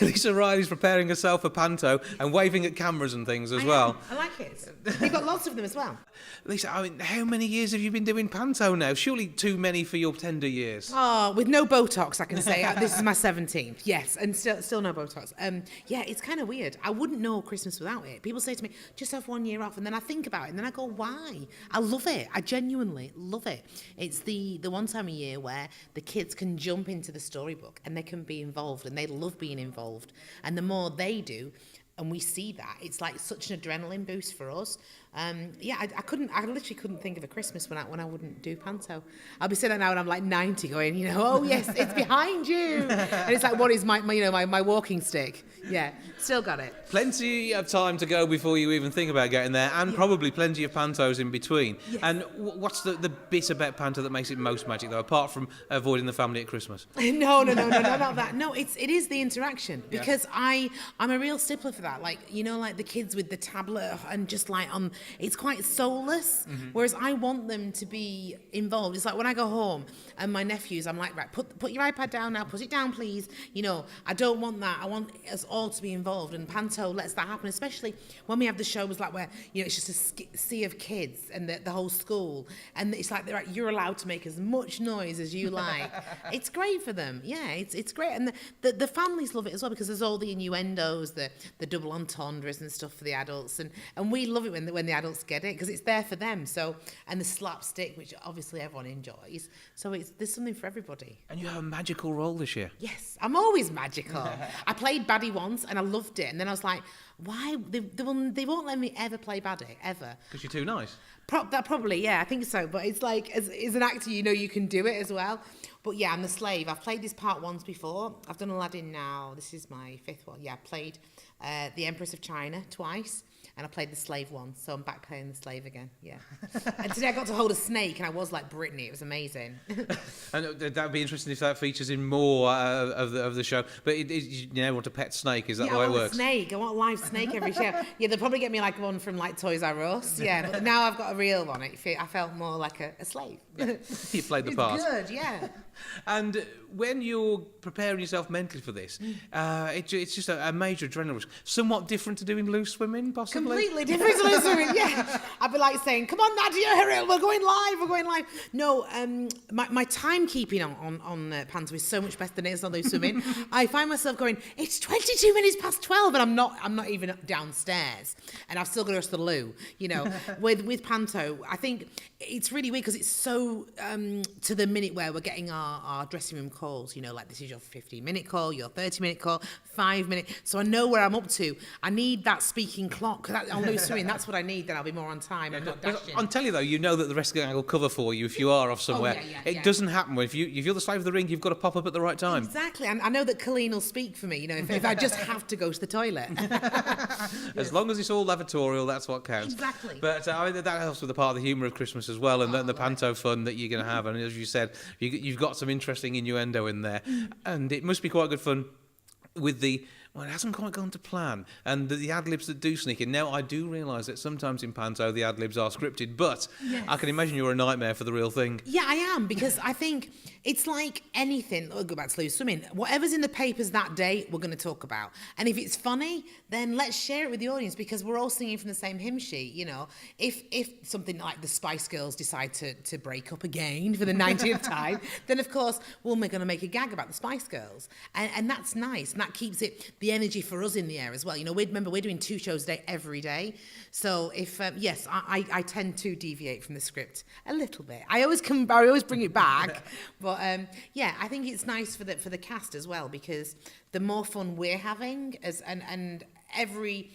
Lisa Riley's preparing herself for Panto and waving at cameras and things as well. I like it. You've got lots of them as well. Lisa, I mean, how many years have you been doing Panto now? Surely too many for your tender years. Oh, with no Botox, I can say. This is my 17th. Yes, and still no Botox. Yeah, it's kind of weird. I wouldn't know Christmas without it. People say to me, just have 1 year off. And then I think about it, and then I go, why? I love it. I genuinely love it. It's the one time a year where the kids can jump into the storybook and they can be involved, and they love being involved. And the more they do, and we see that, it's like such an adrenaline boost for us. Yeah, I literally couldn't think of a Christmas when I wouldn't do Panto. I'll be sitting there now and I'm like 90 going, you know, oh yes, it's behind you. And it's like, what is my walking stick? Yeah, still got it. Plenty of time to go before you even think about getting there, and probably plenty of Pantos in between. Yes. And what's the bit about Panto that makes it most magic, though, apart from avoiding the family at Christmas? No, not that. No, it is the interaction, because I'm a real stickler for that. Like, you know, like the kids with the tablet and just like it's quite soulless. Mm-hmm. Whereas I want them to be involved. It's like when I go home and my nephews, I'm like, right, put your iPad down now, put it down, please. You know, I don't want that. I want us all to be involved, and Panto lets that happen, especially when we have the shows like where, you know, it's just a sea of kids and the whole school, and it's like you're allowed to make as much noise as you like. It's great for them. Yeah, it's great, and the families love it as well, because there's all the innuendos, the double entendres and stuff for the adults, and we love it when the adults get it, because it's there for them. So, and the slapstick, which obviously everyone enjoys. So there's something for everybody. And you have a magical role this year. Yes, I'm always magical. I played baddie once and I loved it, and then I was like, why? They won't let me ever play baddie, ever. Because you're too nice. Probably, yeah, I think so. But it's like, as an actor, you know you can do it as well. But yeah, I'm the slave. I've played this part once before. I've done Aladdin now. This is my 5th one. Yeah, I played the Empress of China twice. And I played the slave once, so I'm back playing the slave again. Yeah. And today I got to hold a snake, and I was like Britney. It was amazing. And that would be interesting if that features in more of the show. But you now want a pet snake? Is that the way it works? I want a snake. I want a live snake every show. Yeah, they'll probably get me like one from like Toys R Us. Yeah, but now I've got a real one. I felt more like a slave. You played the part. Good, yeah. And when you're preparing yourself mentally for this, it's just a major adrenaline rush. Somewhat different to doing loose swimming, possibly? Completely different to loose swimming, yeah. I'd be like saying, come on, Nadia, hurry, we're going live. No, my timekeeping on Panto is so much better than it is on loose swimming. I find myself going, it's 22 minutes past 12, and I'm not even downstairs, and I've still got to go to the loo. You know, with Panto, I think it's really weird because it's so to the minute where we're getting our dressing room calls, you know, like this is your 15-minute call, your 30-minute call, 5-minute. So I know where I'm up to. I need that speaking clock. On loose swimming, that's what I need. Then I'll be more on time. I'm not dashing. I'll tell you though, you know that the rest of the gang will cover for you if you are off somewhere. It doesn't happen. If you're the slave of the ring, you've got to pop up at the right time. Exactly. And I know that Colleen will speak for me, you know, if I just have to go to the toilet. As long as it's all lavatorial, that's what counts. Exactly. But I think that helps with the part of the humour of Christmas as well, and the Panto fun that you're going to have. And as you said, you've got some interesting innuendo in there. And it must be quite good fun with well, it hasn't quite gone to plan, and the ad-libs that do sneak in. Now, I do realise that sometimes in Panto the ad-libs are scripted, but yes. I can imagine you're a nightmare for the real thing. Yeah, I am, because I think it's like anything. I'll go back to loose swimming. Whatever's in the papers that day, we're going to talk about. And if it's funny, then let's share it with the audience, because we're all singing from the same hymn sheet, you know. If something like the Spice Girls decide to break up again for the 90th time, then of course, we're going to make a gag about the Spice Girls. And that's nice, and that keeps the energy for us in the air as well. You know, remember, we're doing 2 shows a day every day. So if, yes, I tend to deviate from the script a little bit. I always bring it back. But yeah, I think it's nice for the cast as well, because the more fun we're having, and every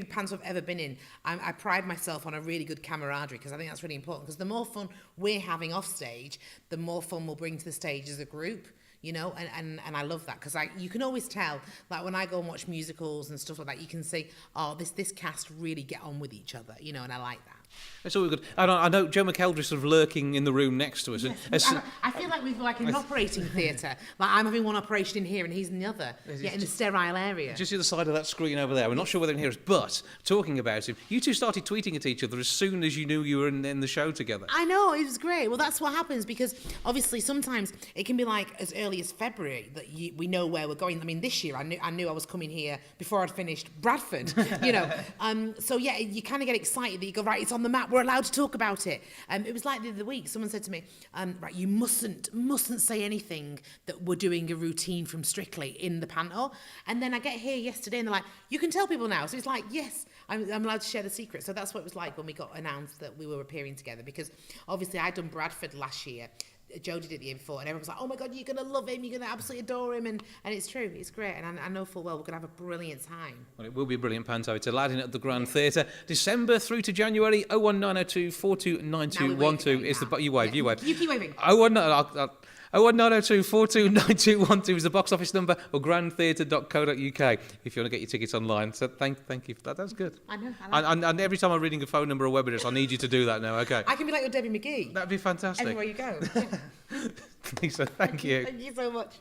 Panto I've ever been in, I pride myself on a really good camaraderie, because I think that's really important, because the more fun we're having off stage, the more fun we'll bring to the stage as a group. You know, and I love that, because you can always tell, like when I go and watch musicals and stuff like that, you can see, oh, this cast really get on with each other, you know, and I like that. It's all good. I know Joe McElderry is sort of lurking in the room next to us. Yes, I feel like we've like an operating theatre. Like I'm having one operation in here and he's in the other. Yeah, in the sterile area. Just the other side of that screen over there. We're not sure whether he can hear us, but talking about him, you two started tweeting at each other as soon as you knew you were in the show together. I know, it was great. Well, that's what happens because obviously sometimes it can be like as early as February that we know where we're going. I mean, this year I knew I was coming here before I'd finished Bradford, you know. So yeah, you kind of get excited that you go, right, it's on the map, we're allowed to talk about it. It was like the other week, someone said to me, right, you mustn't say anything that we're doing a routine from Strictly in the panto. And then I get here yesterday and they're like, you can tell people now. So it's like, yes, I'm allowed to share the secret. So that's what it was like when we got announced that we were appearing together, because obviously I'd done Bradford last year. Joe did it the year before, and everyone was like, oh my God, you're going to love him, you're going to absolutely adore him, and it's true, it's great, and I know full well we're going to have a brilliant time. Well, it will be a brilliant panto. It's Aladdin at the Grand Theatre, December through to January. 01902 429212 is the... You wave. You keep waving. 01902 429212 is the box office number, or grandtheatre.co.uk if you want to get your tickets online. So thank you for that. That's good. I know. And every time I'm reading a phone number or web address, I need you to do that now, okay? I can be like your Debbie McGee. That'd be fantastic. Everywhere you go. Lisa, thank you. Thank you so much.